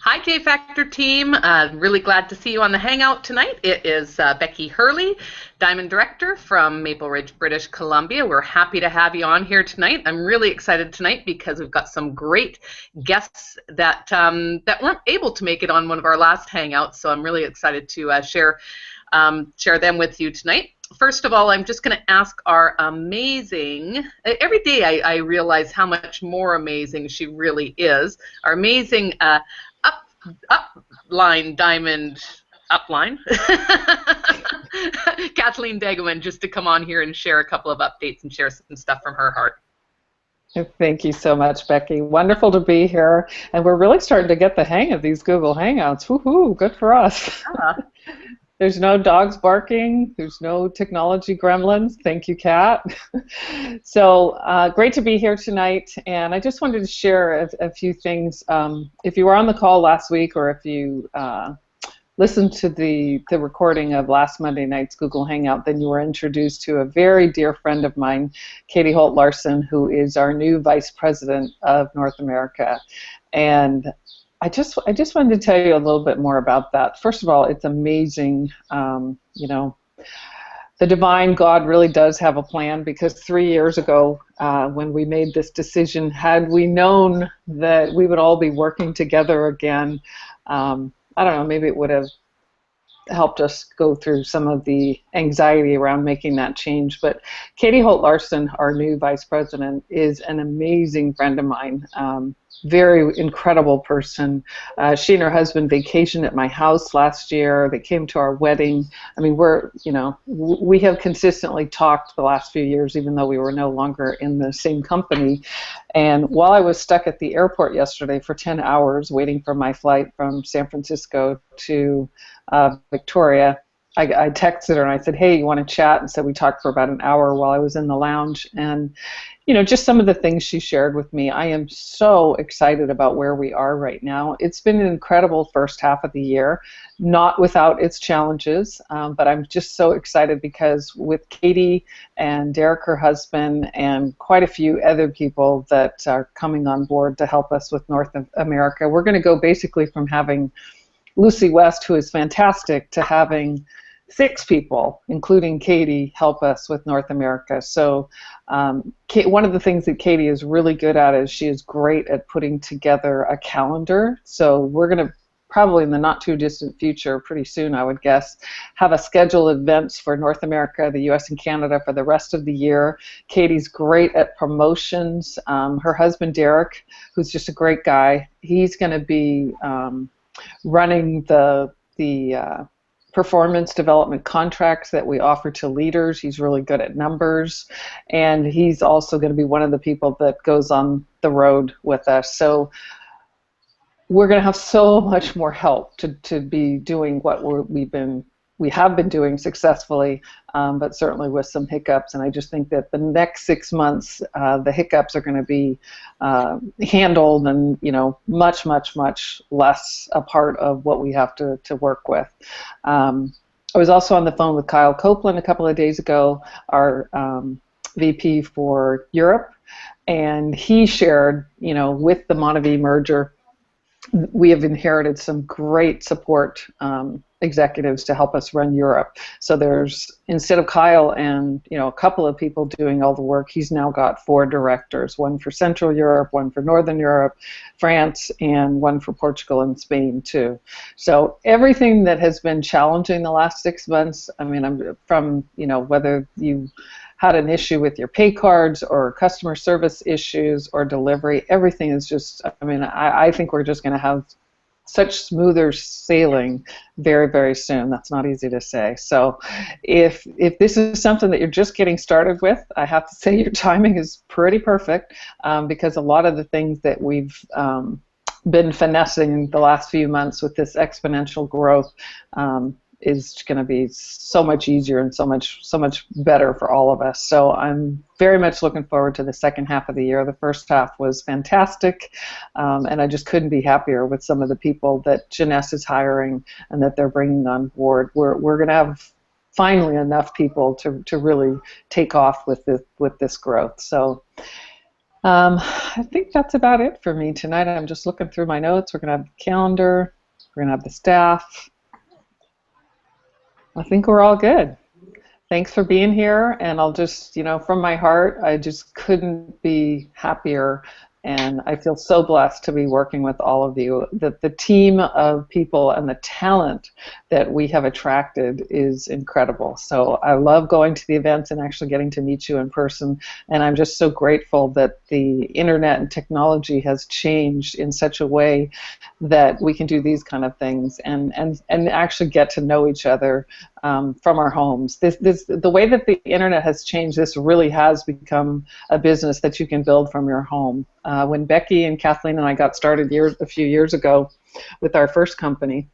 Hi, K Factor team. Really glad to see you on the Hangout tonight. It is Becky Hurley, Diamond Director from Maple Ridge, British Columbia. We're happy to have you on here tonight. I'm really excited tonight because we've got some great guests that weren't able to make it on one of our last Hangouts. So I'm really excited to share them with you tonight. First of all, I'm just going to ask our amazing, every day I realize how much more amazing she really is, our amazing upline diamond upline, Kathleen Degeman, just to come on here and share a couple of updates and share some stuff from her heart. Thank you so much, Becky. Wonderful to be here. And we're really starting to get the hang of these Google Hangouts. Woohoo, good for us. There's no dogs barking. There's no technology gremlins. Thank you, Kat. So great to be here tonight. And I just wanted to share a few things. If you were on the call last week, or if you listened to the recording of last Monday night's Google Hangout, then you were introduced to a very dear friend of mine, Katie Holt-Larson, who is our new Vice President of North America. And I just wanted to tell you a little bit more about that. First of all, it's amazing, you know, the divine God really does have a plan, because 3 years ago when we made this decision, had we known that we would all be working together again, I don't know, maybe it would have helped us go through some of the anxiety around making that change. But Katie Holt-Larson, our new Vice President, is an amazing friend of mine. Very incredible person. She and her husband vacationed at my house last year. They came to our wedding. I mean, we have consistently talked the last few years, even though we were no longer in the same company. And while I was stuck at the airport yesterday for 10 hours waiting for my flight from San Francisco to Victoria, I texted her and I said, hey, you want to chat? And so we talked for about an hour while I was in the lounge. And you know, just some of the things she shared with me. I am so excited about where we are right now. It's been an incredible first half of the year, not without its challenges, but I'm just so excited because with Katie and Derek, her husband, and quite a few other people that are coming on board to help us with North America, we're going to go basically from having Lucy West, who is fantastic, to having 6 people, including Katie, help us with North America. So one of the things that Katie is really good at is she is great at putting together a calendar. So we're going to probably in the not too distant future, pretty soon I would guess, have a scheduled events for North America, the US and Canada for the rest of the year. Katie's great at promotions. Her husband Derek, who's just a great guy, he's going to be running the performance development contracts that we offer to leaders. He's really good at numbers, and he's also going to be one of the people that goes on the road with us. So we're going to have so much more help to be doing what we have been doing successfully, but certainly with some hiccups. And I just think that the next 6 months, the hiccups are going to be handled and, you know, much, much, much less a part of what we have to work with. I was also on the phone with Kyle Copeland a couple of days ago, our VP for Europe, and he shared, you know, with the Monavie merger, we have inherited some great support executives to help us run Europe. So there's, instead of Kyle and, you know, a couple of people doing all the work, he's now got 4 directors, one for Central Europe, one for Northern Europe, France, and one for Portugal and Spain too. So everything that has been challenging the last 6 months, I mean, I'm from, you know, whether you had an issue with your pay cards or customer service issues or delivery, everything is just, I mean, I think we're just going to have such smoother sailing very, very soon. That's not easy to say. So if this is something that you're just getting started with, I have to say your timing is pretty perfect, because a lot of the things that we've been finessing the last few months with this exponential growth is going to be so much easier and so much better for all of us. So I'm very much looking forward to the second half of the year. The first half was fantastic, and I just couldn't be happier with some of the people that Jeunesse is hiring and that they're bringing on board. We're going to have finally enough people to really take off with this growth. So I think that's about it for me tonight. I'm just looking through my notes. We're going to have the calendar. We're going to have the staff. I think we're all good. Thanks for being here. And I'll just, from my heart, I just couldn't be happier. And I feel so blessed to be working with all of you. The team of people and the talent that we have attracted is incredible. So I love going to the events and actually getting to meet you in person. And I'm just so grateful that the internet and technology has changed in such a way that we can do these kind of things and actually get to know each other from our homes. The way that the internet has changed, this really has become a business that you can build from your home. When Becky and Kathleen and I got started a few years ago with our first company,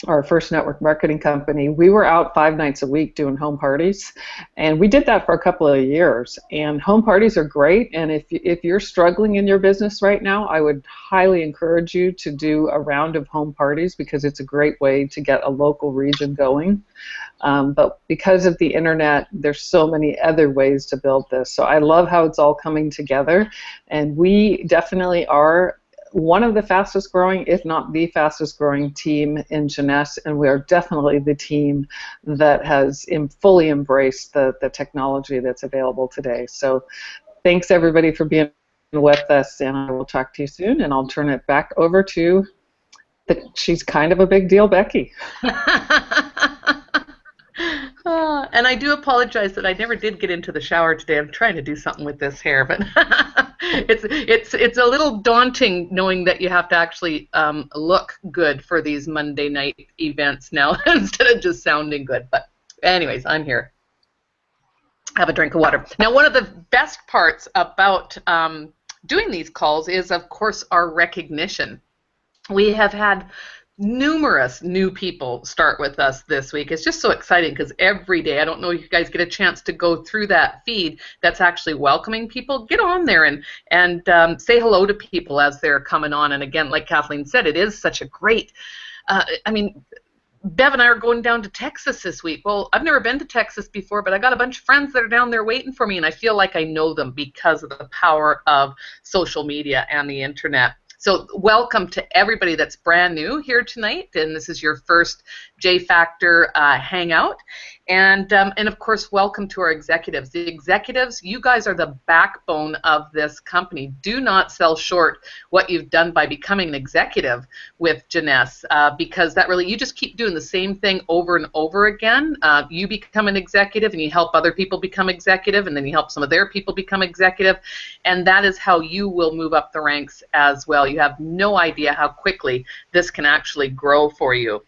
our first network marketing company, we were out 5 nights a week doing home parties, and we did that for a couple of years. And home parties are great, and if you're struggling in your business right now, I would highly encourage you to do a round of home parties because it's a great way to get a local region going. But because of the internet, there's so many other ways to build this. So I love how it's all coming together, and we definitely are one of the fastest growing, if not the fastest growing team in Jeunesse, and we are definitely the team that has fully embraced the technology that's available today. So thanks everybody for being with us, and I will talk to you soon, and I'll turn it back over to she's kind of a big deal, Becky. And I do apologize that I never did get into the shower today. I'm trying to do something with this hair, but it's a little daunting knowing that you have to actually look good for these Monday night events now instead of just sounding good. But anyways, I'm here. Have a drink of water. Now, one of the best parts about doing these calls is, of course, our recognition. We have had numerous new people start with us this week. It's just so exciting because every day, I don't know if you guys get a chance to go through that feed that's actually welcoming people. Get on there and say hello to people as they're coming on. And again, like Kathleen said, it is such a great, Bev and I are going down to Texas this week. Well, I've never been to Texas before, but I got a bunch of friends that are down there waiting for me, and I feel like I know them because of the power of social media and the internet. So welcome to everybody that's brand new here tonight, and this is your first J Factor Hangout. And of course, welcome to our executives. The executives, you guys are the backbone of this company. Do not sell short what you've done by becoming an executive with Jeunesse, because that really, you just keep doing the same thing over and over again. You become an executive and you help other people become executive, and then you help some of their people become executive, and that is how you will move up the ranks as well. You have no idea how quickly this can actually grow for you.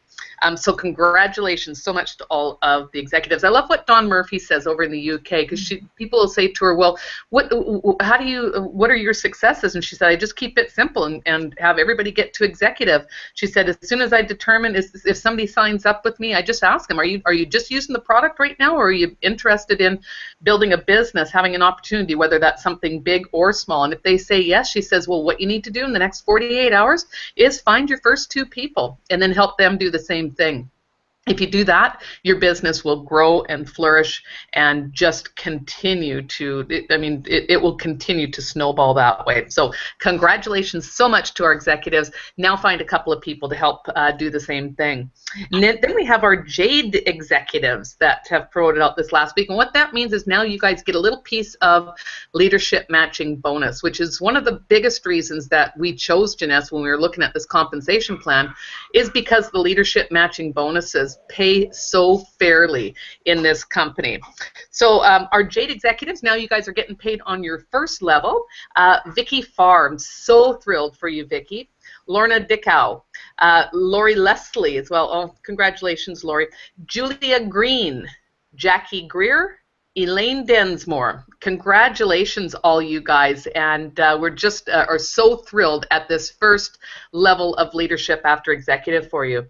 So congratulations so much to all of the executives. I love what Dawn Murphy says over in the UK, because people will say to her, well, what are your successes? And she said, I just keep it simple and have everybody get to executive. She said, as soon as I determine if somebody signs up with me, I just ask them, are you just using the product right now, or are you interested in building a business, having an opportunity, whether that's something big or small? And if they say yes, she says, well, what you need to do in the next 48 hours is find your first 2 people and then help them do the same thing. If you do that, your business will grow and flourish and just continue to, it will continue to snowball that way. So congratulations so much to our executives. Now find a couple of people to help do the same thing. And then we have our Jade executives that have promoted out this last week. And what that means is now you guys get a little piece of leadership matching bonus, which is one of the biggest reasons that we chose Jeunesse when we were looking at this compensation plan, is because the leadership matching bonuses pay so fairly in this company. So our Jade executives, now you guys are getting paid on your first level. Vicki Farm, so thrilled for you, Vicki. Lorna Dickow, Lori Leslie as well. Oh, congratulations, Lori. Julia Green, Jackie Greer, Elaine Densmore. Congratulations, all you guys, and we're just are so thrilled at this first level of leadership after executive for you.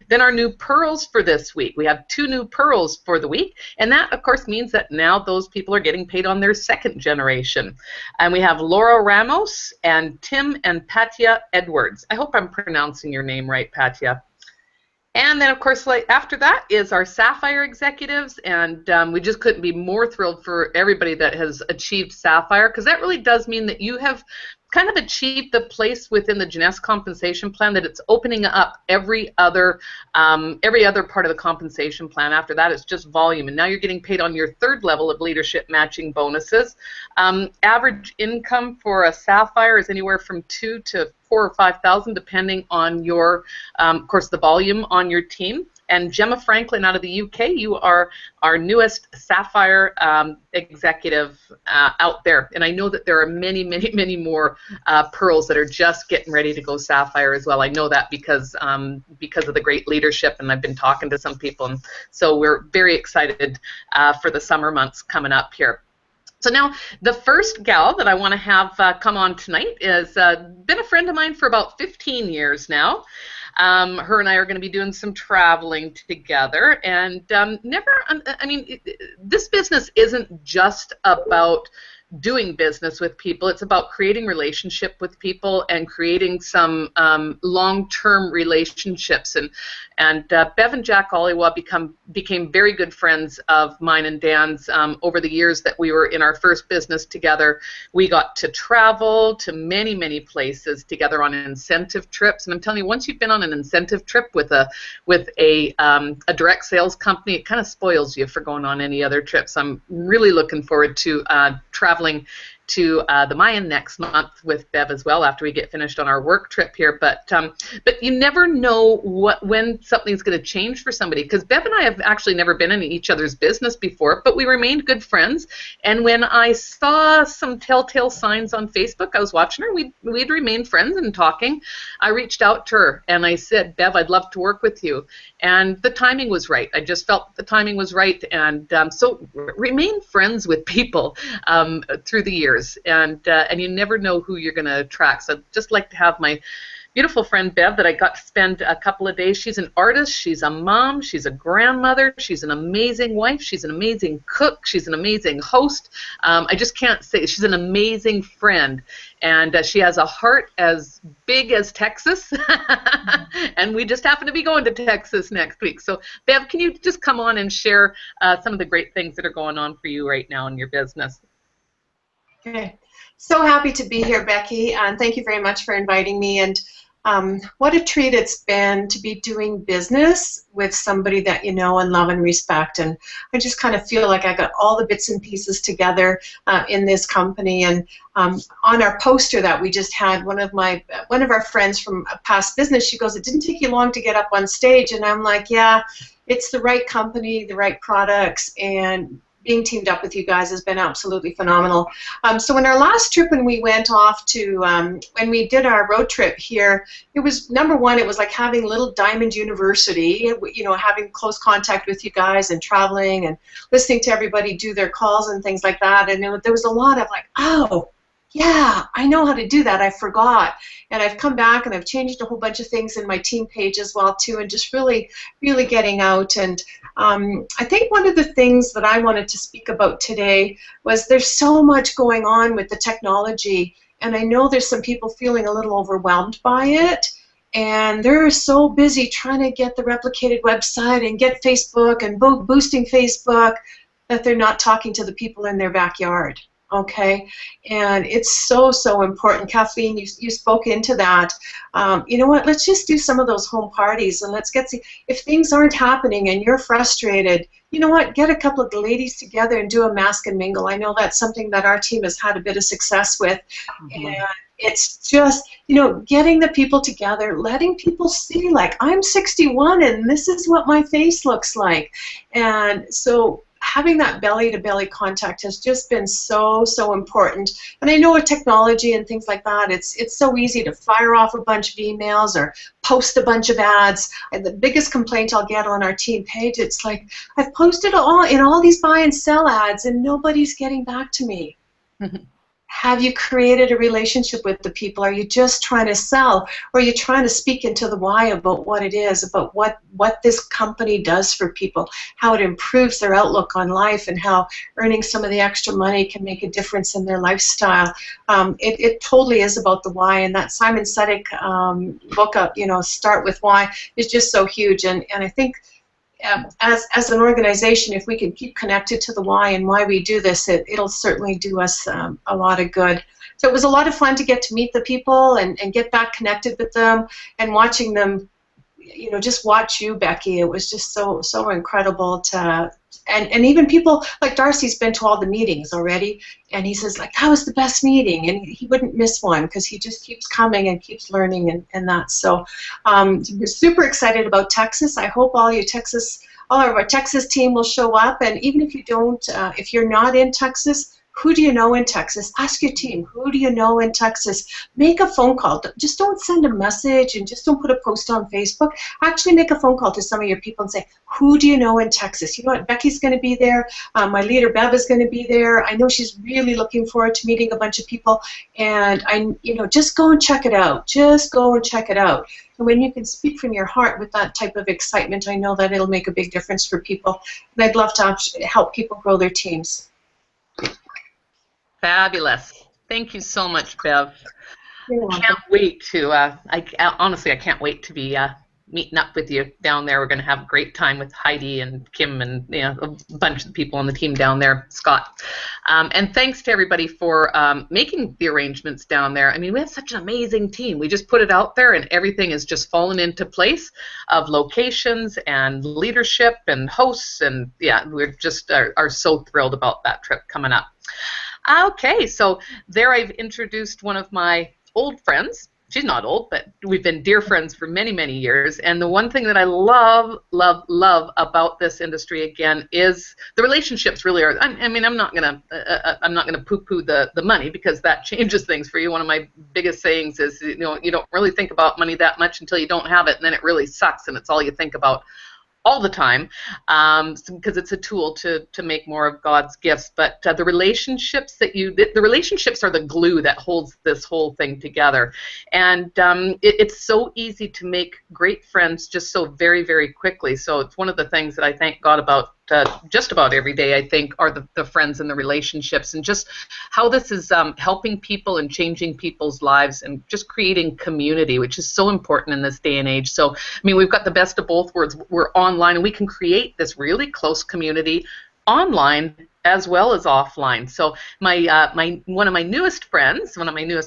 Then our new pearls for this week. We have 2 new pearls for the week, and that, of course, means that now those people are getting paid on their second generation. And we have Laura Ramos and Tim and Patya Edwards. I hope I'm pronouncing your name right, Patya. And then, of course, like after that is our Sapphire executives, and we just couldn't be more thrilled for everybody that has achieved Sapphire, because that really does mean that you have kind of achieved the place within the Jeunesse compensation plan that it's opening up every other part of the compensation plan. After that, it's just volume, and now you're getting paid on your third level of leadership matching bonuses. Average income for a Sapphire is anywhere from 2 to 4 or 5,000, depending on your, of course, the volume on your team. And Gemma Franklin out of the UK, you are our newest Sapphire executive out there. And I know that there are many, many, many more pearls that are just getting ready to go Sapphire as well. I know that because of the great leadership, and I've been talking to some people. And so we're very excited for the summer months coming up here. So now, the first gal that I want to have come on tonight is been a friend of mine for about 15 years now. Her and I are going to be doing some traveling together, and this business isn't just about doing business with people. It's about creating relationship with people and creating some long-term relationships. And Bev and Jack Oliwa became very good friends of mine and Dan's over the years that we were in our first business together. We got to travel to many, many places together on incentive trips. And I'm telling you, once you've been on an incentive trip with a direct sales company, it kind of spoils you for going on any other trips. I'm really looking forward to traveling to the Mayan next month with Bev as well after we get finished on our work trip here. But you never know when something's going to change for somebody, because Bev and I have actually never been in each other's business before, but we remained good friends. And when I saw some telltale signs on Facebook, I was watching her, we'd remained friends and talking. I reached out to her and I said, Bev, I'd love to work with you. And the timing was right. I just felt the timing was right. And so remain friends with people through the years. And you never know who you're going to attract. So I'd just like to have my beautiful friend Bev that I got to spend a couple of days. She's an artist, she's a mom, she's a grandmother, she's an amazing wife, she's an amazing cook, she's an amazing host. I just can't say, she's an amazing friend. And she has a heart as big as Texas. And we just happen to be going to Texas next week. So Bev, can you just come on and share some of the great things that are going on for you right now in your business? Okay. So happy to be here, Becky, and thank you very much for inviting me. And what a treat it's been to be doing business with somebody that you know and love and respect. And I just kind of feel like I got all the bits and pieces together in this company. And on our poster that we just had, one of our friends from a past business, she goes, "It didn't take you long to get up on stage." And I'm like, yeah, it's the right company, the right products, and being teamed up with you guys has been absolutely phenomenal. So in our last trip, when we went off to, when we did our road trip here, it was, number one, it was like having Little Diamond University, you know, having close contact with you guys and traveling and listening to everybody do their calls and things like that. And there was a lot of like, oh, yeah, I know how to do that. I forgot. And I've come back and I've changed a whole bunch of things in my team page as well too, and just really, really getting out. And I think one of the things that I wanted to speak about today was there's so much going on with the technology, and I know there's some people feeling a little overwhelmed by it, and they're so busy trying to get the replicated website and get Facebook and boosting Facebook that they're not talking to the people in their backyard. Okay, and it's so, so important. Kathleen, you spoke into that. You know what, let's just do some of those home parties, and let's get, if things aren't happening and you're frustrated, you know what, get a couple of the ladies together and do a mask and mingle. I know that's something that our team has had a bit of success with. Mm-hmm. And it's just, you know, getting the people together, letting people see, like, I'm 61 and this is what my face looks like. And so having that belly-to-belly contact has just been so, so important. And I know with technology and things like that, it's so easy to fire off a bunch of emails or post a bunch of ads. And the biggest complaint I'll get on our team page, it's like, I've posted all in all these buy and sell ads and nobody's getting back to me. have you created a relationship with the people? Are you just trying to sell? Or are you trying to speak into the why about what it is, about what this company does for people, how it improves their outlook on life, and how earning some of the extra money can make a difference in their lifestyle? It totally is about the why, and that Simon Sinek book, Start With Why, is just so huge. And I think as an organization, if we can keep connected to the why and why we do this, it'll certainly do us a lot of good. So it was a lot of fun to get to meet the people and get back connected with them, and watching them, just watch you, Becky. It was just so incredible to, and even people like Darcy's been to all the meetings already, and he says, like, that was the best meeting, and he wouldn't miss one because he just keeps coming and keeps learning, and that. So we're super excited about Texas. I hope all of our Texas team will show up, and even if you don't, if you're not in Texas, who do you know in Texas? Ask your team, who do you know in Texas? Make a phone call. Just don't send a message and just don't put a post on Facebook. Actually make a phone call to some of your people and say, who do you know in Texas? You know what, Becky's going to be there. My leader, Bev, is going to be there. I know she's really looking forward to meeting a bunch of people. And, just go and check it out. Just go and check it out. And when you can speak from your heart with that type of excitement, I know that it'll make a big difference for people. And I'd love to help people grow their teams. Fabulous. Thank you so much, Bev. You're welcome. Can't wait to, honestly, I can't wait to be meeting up with you down there. We're going to have a great time with Heidi and Kim and a bunch of people on the team down there, Scott. And thanks to everybody for making the arrangements down there. I mean, we have such an amazing team. We just put it out there, and everything is just fallen into place of locations and leadership and hosts. And yeah, we're just are so thrilled about that trip coming up. Okay, so there I've introduced one of my old friends. She's not old, but we've been dear friends for many, many years. And the one thing that I love, love, love about this industry again is the relationships. Really are. I mean, I'm not gonna poo-poo the money, because that changes things for you. One of my biggest sayings is, you don't really think about money that much until you don't have it, and then it really sucks, and it's all you think about all the time, because it's a tool to make more of God's gifts. But the relationships the relationships are the glue that holds this whole thing together. And it's so easy to make great friends just so very, very quickly. So it's one of the things that I thank God about just about every day, I think, are the friends and the relationships, and just how this is helping people and changing people's lives and just creating community, which is so important in this day and age. So, I mean, we've got the best of both worlds. We're online, and we can create this really close community online as well as offline. So one of my newest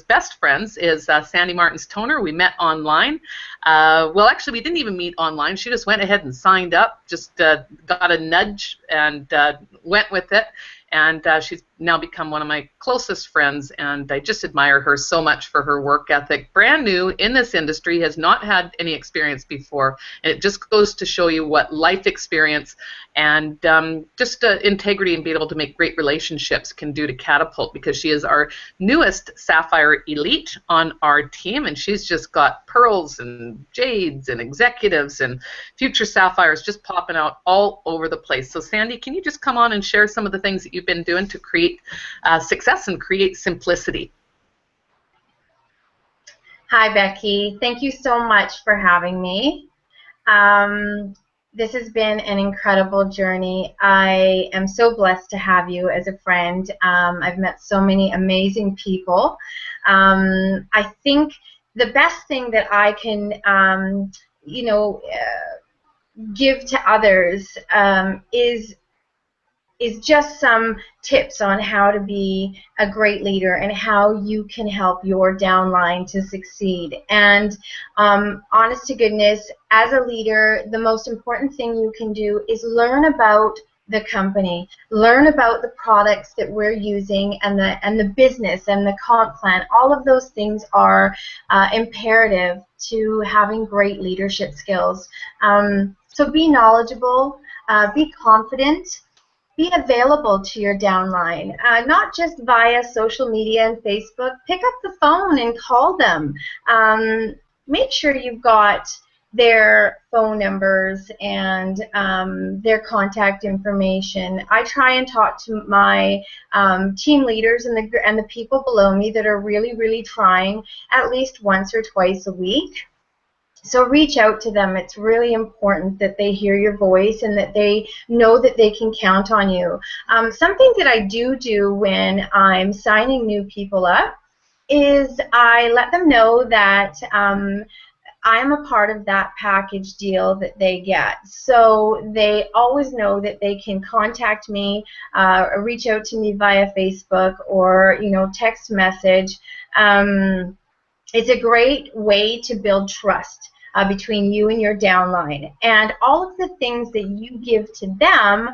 best friends is Sandy Martins Toner. We met online. Well, actually, we didn't even meet online. She just went ahead and signed up, just got a nudge and went with it. And she's now become one of my closest friends, and I just admire her so much for her work ethic. Brand new in this industry, has not had any experience before, and it just goes to show you what life experience and just integrity and being able to make great relationships can do to catapult, because she is our newest Sapphire Elite on our team, and she's just got pearls and jades and executives and future sapphires just popping out all over the place. So Sandy, can you just come on and share some of the things that you've been doing to create success and create simplicity? Hi, Becky. Thank you so much for having me. This has been an incredible journey. I am so blessed to have you as a friend. I've met so many amazing people. I think the best thing that I can, give to others is just some tips on how to be a great leader and how you can help your downline to succeed. And honest to goodness, as a leader, the most important thing you can do is learn about the company, learn about the products that we're using, and the business and the comp plan. All of those things are imperative to having great leadership skills. So be knowledgeable, be confident, be available to your downline, not just via social media and Facebook. Pick up the phone and call them. Make sure you've got their phone numbers and their contact information. I try and talk to my team leaders and the people below me that are really, really trying at least once or twice a week. So reach out to them. It's really important that they hear your voice and that they know that they can count on you. Something that I do when I'm signing new people up is I let them know that I'm a part of that package deal that they get. So they always know that they can contact me, reach out to me via Facebook or, text message. It's a great way to build trust between you and your downline. And all of the things that you give to them,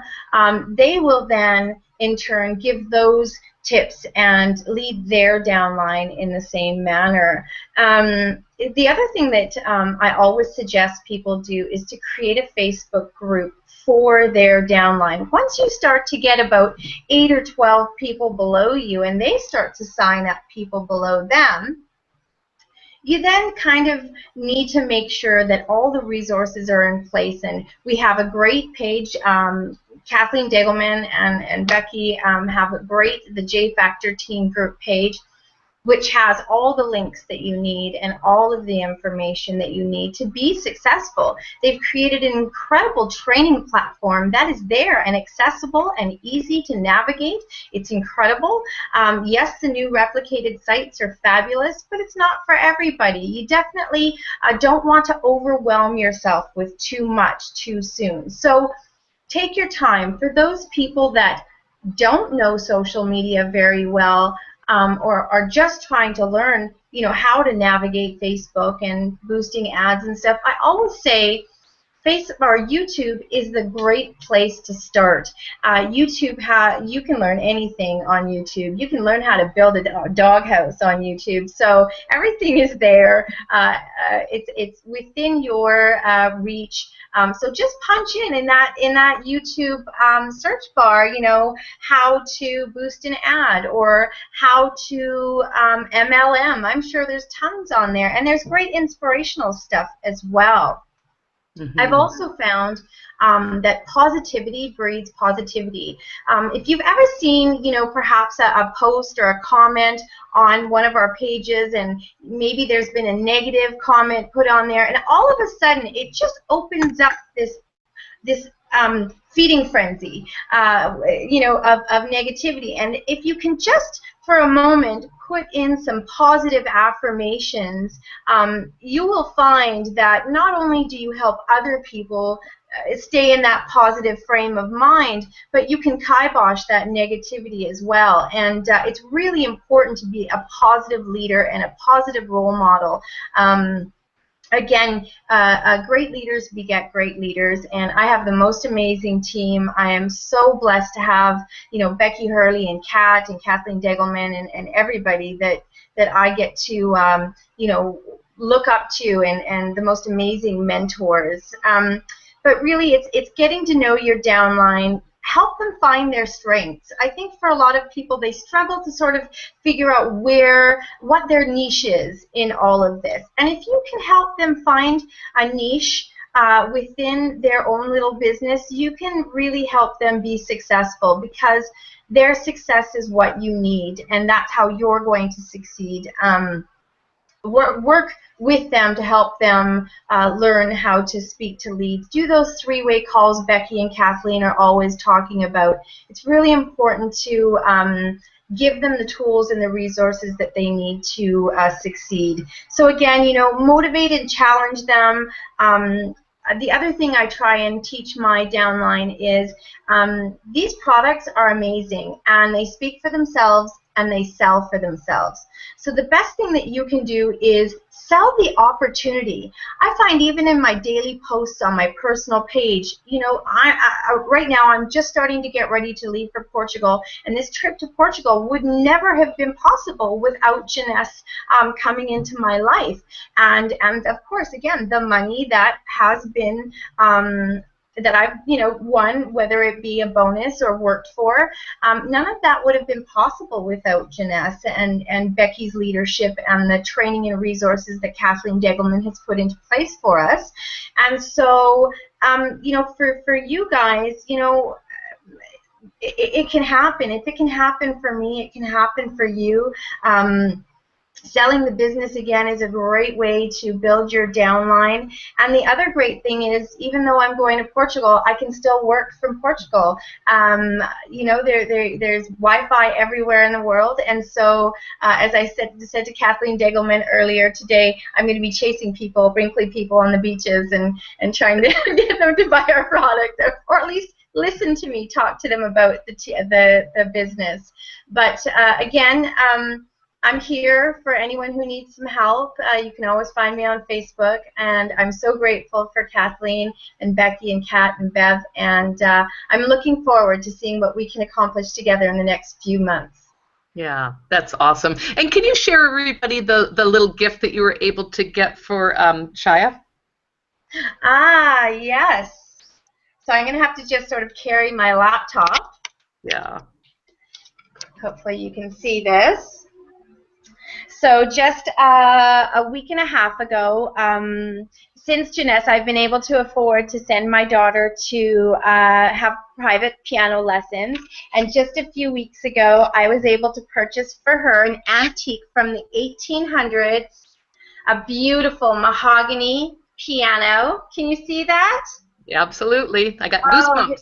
they will then, in turn, give those tips and lead their downline in the same manner. The other thing that I always suggest people do is to create a Facebook group for their downline. Once you start to get about 8 or 12 people below you and they start to sign up people below them, you then kind of need to make sure that all the resources are in place. And we have a great page. Kathleen Degelman and Becky have the J Factor Team Group page, which has all the links that you need and all of the information that you need to be successful. They've created an incredible training platform that is there and accessible and easy to navigate. It's incredible. Yes, the new replicated sites are fabulous, but it's not for everybody. You definitely don't want to overwhelm yourself with too much too soon. So take your time. For those people that don't know social media very well, or are just trying to learn, how to navigate Facebook and boosting ads and stuff, I always say YouTube is the great place to start. You can learn anything on YouTube. You can learn how to build a doghouse on YouTube. So everything is there. It's within your reach. So just punch in that YouTube search bar, how to boost an ad or how to MLM. I'm sure there's tons on there, and there's great inspirational stuff as well. Mm-hmm. I've also found that positivity breeds positivity. If you've ever seen, perhaps a post or a comment on one of our pages, and maybe there's been a negative comment put on there, and all of a sudden it just opens up this feeding frenzy, of negativity. And if you can just, for a moment, put in some positive affirmations, you will find that not only do you help other people stay in that positive frame of mind, but you can kibosh that negativity as well. And it's really important to be a positive leader and a positive role model. Again, great leaders beget great leaders, and I have the most amazing team. I am so blessed to have, Becky Hurley and Kat and Kathleen Degelman and everybody that I get to, look up to, and the most amazing mentors. But really, it's getting to know your downline. Help them find their strengths. I think for a lot of people, they struggle to sort of figure out what their niche is in all of this. And if you can help them find a niche within their own little business, you can really help them be successful, because their success is what you need, and that's how you're going to succeed. Work with them to help them learn how to speak to leads. Do those three-way calls Becky and Kathleen are always talking about. It's really important to give them the tools and the resources that they need to succeed. So again, motivate and challenge them. The other thing I try and teach my downline is these products are amazing, and they speak for themselves and they sell for themselves. So the best thing that you can do is sell the opportunity. I find even in my daily posts on my personal page, right now I'm just starting to get ready to leave for Portugal, and this trip to Portugal would never have been possible without Janesse coming into my life. And of course, again, the money that has been that I've, won, whether it be a bonus or worked for, none of that would have been possible without Janess and Becky's leadership and the training and resources that Kathleen Degelman has put into place for us. And so, for you guys, it can happen. If it can happen for me, it can happen for you. Selling the business again is a great way to build your downline. And the other great thing is, even though I'm going to Portugal, I can still work from Portugal. There's Wi-Fi everywhere in the world. And so, as I said to Kathleen Degelman earlier today, I'm going to be chasing people, Brinkley people on the beaches and trying to get them to buy our product, or at least listen to me talk to them about the business. But again, I'm here for anyone who needs some help. You can always find me on Facebook, and I'm so grateful for Kathleen and Becky and Kat and Bev, and I'm looking forward to seeing what we can accomplish together in the next few months. Yeah, that's awesome. And can you share everybody the little gift that you were able to get for Shia? Ah, yes. So I'm going to have to just sort of carry my laptop. Yeah. Hopefully you can see this. So just a week and a half ago, since Janess, I've been able to afford to send my daughter to have private piano lessons. And just a few weeks ago, I was able to purchase for her an antique from the 1800s, a beautiful mahogany piano. Can you see that? Yeah, absolutely. I got goosebumps.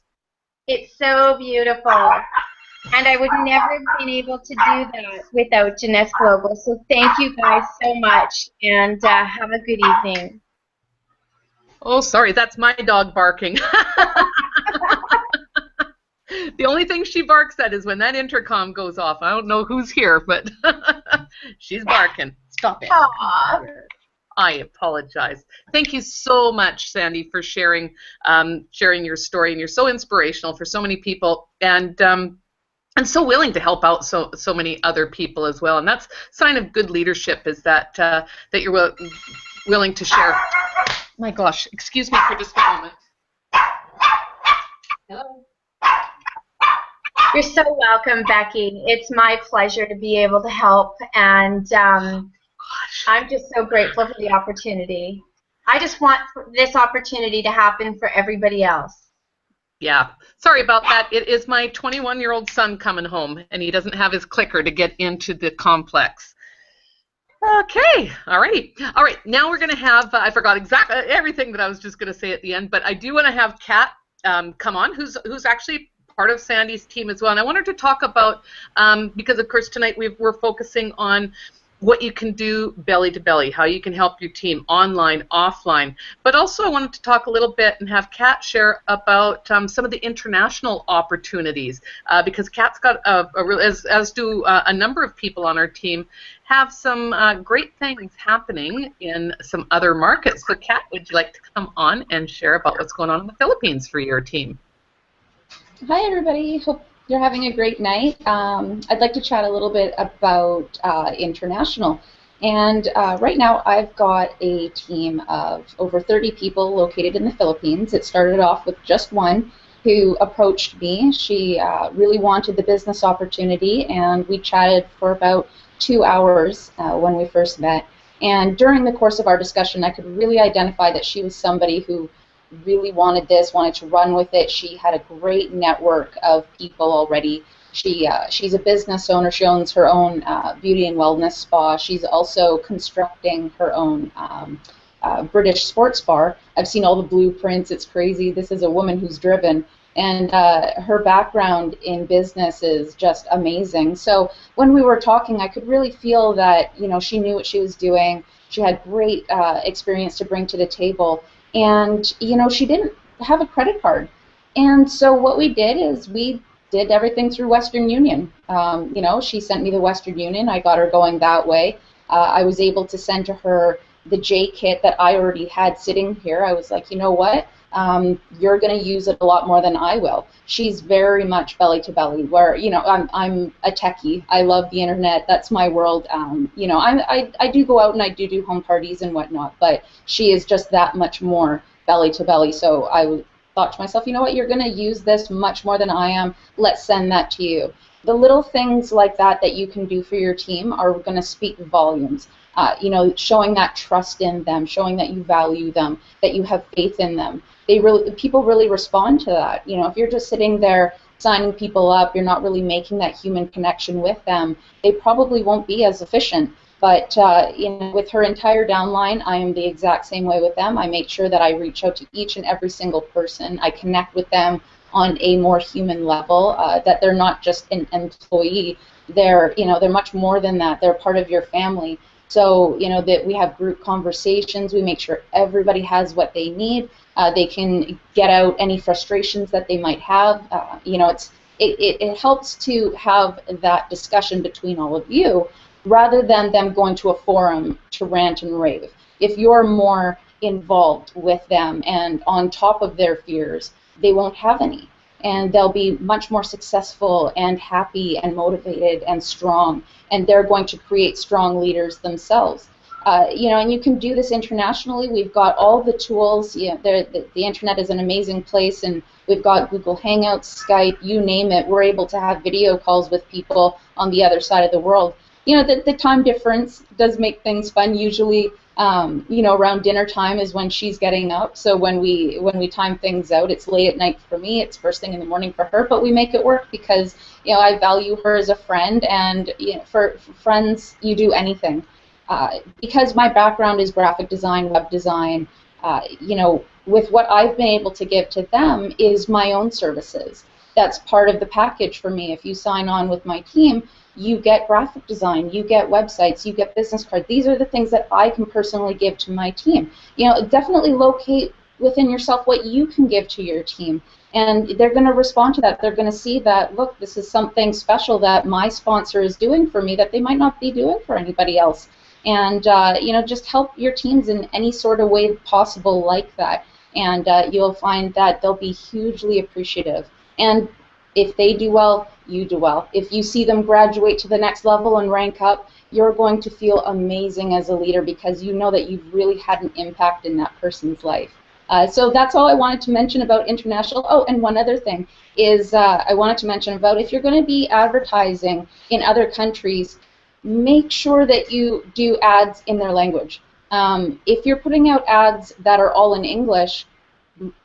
It's so beautiful. And I would never have been able to do that without Janess Global. So thank you guys so much, and have a good evening. Oh, sorry, that's my dog barking. The only thing she barks at is when that intercom goes off. I don't know who's here, but she's barking. Stop it. Aww. I apologize. Thank you so much, Sandy, for sharing your story, and you're so inspirational for so many people, and so willing to help out so many other people as well. And that's a sign of good leadership, is that that you're willing to share. My gosh, excuse me for just a moment. Hello. You're so welcome, Becky. It's my pleasure to be able to help, and I'm just so grateful for the opportunity. I just want this opportunity to happen for everybody else. Yeah, sorry about that. It is my 21-year-old son coming home, and he doesn't have his clicker to get into the complex. Okay, all right. Now we're going to have, I forgot exactly everything that I was just going to say at the end, but I do want to have Kat come on, who's actually part of Sandy's team as well. And I want her to talk about, because of course tonight we're focusing on what you can do belly to belly, how you can help your team online, offline. But also I wanted to talk a little bit and have Kat share about some of the international opportunities, because Kat's got, as do a number of people on our team, have some great things happening in some other markets. So Kat, would you like to come on and share about what's going on in the Philippines for your team? Hi everybody, hope you're having a great night. I'd like to chat a little bit about international. And right now I've got a team of over 30 people located in the Philippines. It started off with just one who approached me. She really wanted the business opportunity, and we chatted for about 2 hours when we first met. And during the course of our discussion, I could really identify that she was somebody who really wanted this, wanted to run with it. She had a great network of people already. She's a business owner. She owns her own beauty and wellness spa. She's also constructing her own British sports bar. I've seen all the blueprints. It's crazy. This is a woman who's driven, and her background in business is just amazing. So when we were talking, I could really feel that she knew what she was doing. She had great experience to bring to the table. And, she didn't have a credit card. And so what we did is we did everything through Western Union. She sent me the Western Union. I got her going that way. I was able to send to her the J kit that I already had sitting here. I was like, you know what? You're going to use it a lot more than I will. She's very much belly to belly, where I'm a techie. I love the internet. That's my world. I do go out and I do home parties and whatnot, but she is just that much more belly to belly. So thought to myself, you know what, you're going to use this much more than I am. Let's send that to you. The little things like that that you can do for your team are going to speak volumes. You know, showing that trust in them, showing that you value them, that you have faith in them. People really respond to that. You know, if you're just sitting there signing people up, you're not really making that human connection with them, they probably won't be as efficient. But you know, with her entire downline, I am the exact same way with them. I make sure that I reach out to each and every single person. I connect with them on a more human level, that they're not just an employee. They're, you know, they're much more than that. They're part of your family. So, you know, that we have group conversations. We make sure everybody has what they need. They can get out any frustrations that they might have. You know, it helps to have that discussion between all of you, rather than them going to a forum to rant and rave. If you're more involved with them and on top of their fears, they won't have any. And they'll be much more successful and happy and motivated and strong. And they're going to create strong leaders themselves. You know, and you can do this internationally. We've got all the tools. You know, the internet is an amazing place, and we've got Google Hangouts, Skype, you name it. We're able to have video calls with people on the other side of the world. You know, the time difference does make things fun. Usually, you know, around dinner time is when she's getting up. So when we time things out, it's late at night for me. It's first thing in the morning for her. But we make it work because, you know, I value her as a friend, and you know, for friends, you do anything. Because my background is graphic design, web design, you know, with what I've been able to give to them is my own services. That's part of the package for me. If you sign on with my team, you get graphic design, you get websites, you get business cards. These are the things that I can personally give to my team. You know, definitely locate within yourself what you can give to your team. And they're going to respond to that. They're going to see that, look, this is something special that my sponsor is doing for me that they might not be doing for anybody else. And, you know, just help your teams in any sort of way possible like that. And you'll find that they'll be hugely appreciative. And if they do well, you do well. If you see them graduate to the next level and rank up, you're going to feel amazing as a leader because you know that you've really had an impact in that person's life. So that's all I wanted to mention about international. Oh, and one other thing is I wanted to mention about if you're going to be advertising in other countries, make sure that you do ads in their language. If you're putting out ads that are all in English,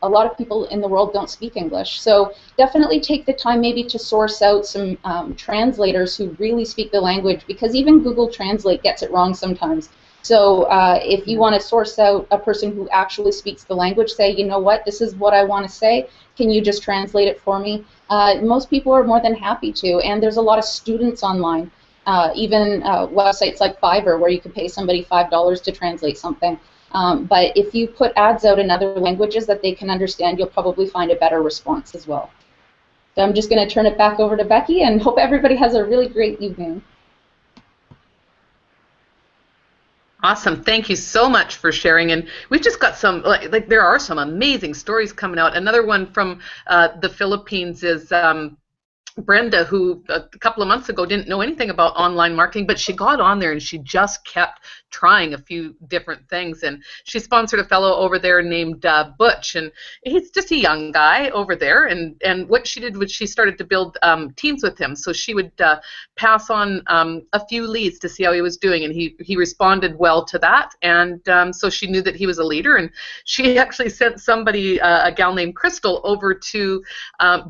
a lot of people in the world don't speak English. So definitely take the time maybe to source out some translators who really speak the language, because even Google Translate gets it wrong sometimes. So if you want to source out a person who actually speaks the language, say, you know what, this is what I want to say, can you just translate it for me? Most people are more than happy to, and there's a lot of students online. Even websites like Fiverr where you could pay somebody $5 to translate something. But if you put ads out in other languages that they can understand, you'll probably find a better response as well. So I'm just going to turn it back over to Becky and hope everybody has a really great evening. Awesome. Thank you so much for sharing. And we've just got some, like there are some amazing stories coming out. Another one from the Philippines is Brenda, who a couple of months ago didn't know anything about online marketing, but she got on there and she just kept trying a few different things. And she sponsored a fellow over there named Butch, and he's just a young guy over there. And what she did was she started to build teams with him. So she would pass on a few leads to see how he was doing, and he responded well to that. And so she knew that he was a leader, and she actually sent somebody, a gal named Crystal, over to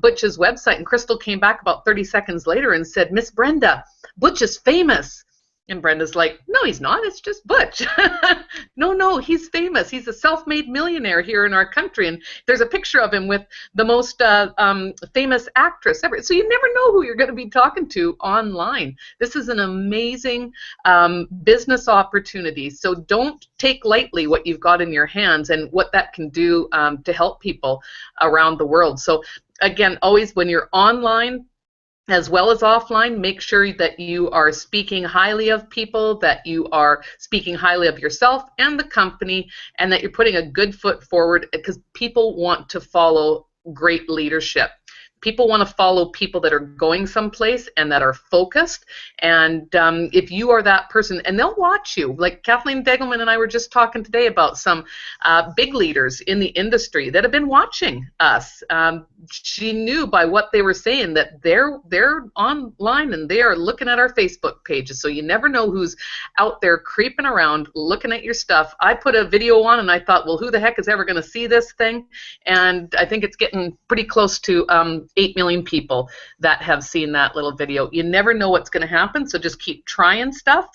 Butch's website, and Crystal came back about 30 seconds later and said, "Miss Brenda, Butch is famous." And Brenda's like, "No, he's not. It's just Butch." No, he's famous. He's a self-made millionaire here in our country. And there's a picture of him with the most famous actress ever. So you never know who you're going to be talking to online. This is an amazing business opportunity. So don't take lightly what you've got in your hands and what that can do to help people around the world. So again, always when you're online, as well as offline, make sure that you are speaking highly of people, that you are speaking highly of yourself and the company, and that you're putting a good foot forward, because people want to follow great leadership. People want to follow people that are going someplace and that are focused. And if you are that person, and they'll watch you. Like Kathleen Degelman and I were just talking today about some big leaders in the industry that have been watching us. She knew by what they were saying that they're online and they are looking at our Facebook pages. So you never know who's out there creeping around looking at your stuff. I put a video on and I thought, well, who the heck is ever going to see this thing? And I think it's getting pretty close to 8 million people that have seen that little video. You never know what's going to happen, so just keep trying stuff.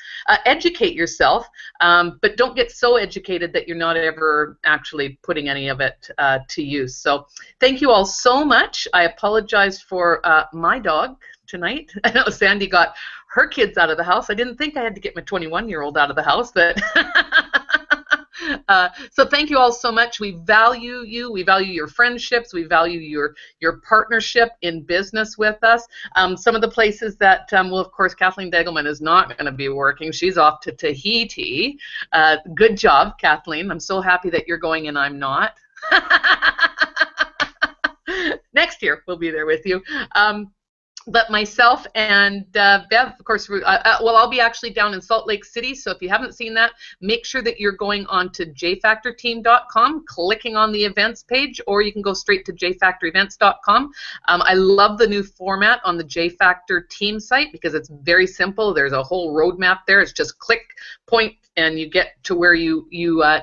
Educate yourself, but don't get so educated that you're not ever actually putting any of it to use. So thank you all so much. I apologize for my dog tonight. I know Sandy got her kids out of the house. I didn't think I had to get my 21-year-old out of the house, but so thank you all so much. We value you. We value your friendships. We value your partnership in business with us. Some of the places that, well, of course, Kathleen Degelman is not going to be working. She's off to Tahiti. Good job, Kathleen. I'm so happy that you're going and I'm not. Next year, we'll be there with you. But myself and Bev, of course, well, I'll be actually down in Salt Lake City, so if you haven't seen that, make sure that you're going on to jfactorteam.com, clicking on the events page, or you can go straight to jfactorevents.com. I love the new format on the JFactor team site because it's very simple. There's a whole roadmap there. It's just click, point, and you get to where you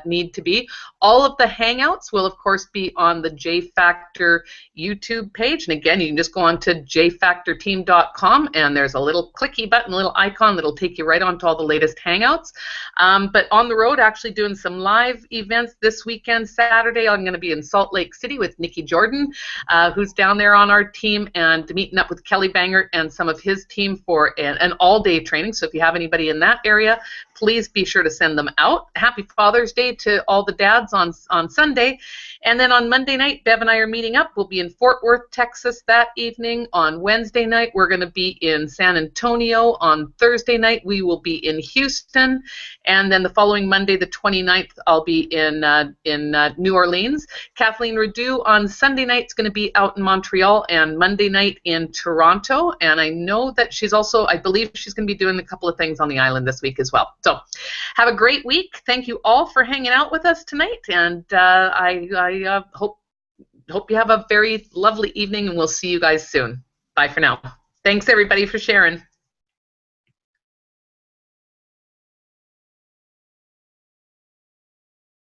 need to be. All of the Hangouts will, of course, be on the JFactor YouTube page. And again, you can just go on to jfactorteam.com, and there's a little clicky button, a little icon that'll take you right onto all the latest Hangouts. But on the road, actually doing some live events this weekend, Saturday, I'm going to be in Salt Lake City with Nikki Jordan, who's down there on our team, and meeting up with Kelly Bangert and some of his team for an all-day training. So if you have anybody in that area, please be sure to send them out. Happy Father's Day to all the dads on Sunday. And then on Monday night, Bev and I are meeting up. We'll be in Fort Worth, Texas that evening. On Wednesday night, we're going to be in San Antonio. On Thursday night, we will be in Houston. And then the following Monday, the 29th, I'll be in New Orleans. Kathleen Redu on Sunday night is going to be out in Montreal, and Monday night in Toronto. And I know that she's also, I believe she's going to be doing a couple of things on the island this week as well. So have a great week. Thank you all for hanging out with us tonight, and I hope you have a very lovely evening, and we'll see you guys soon. Bye for now. Thanks, everybody, for sharing.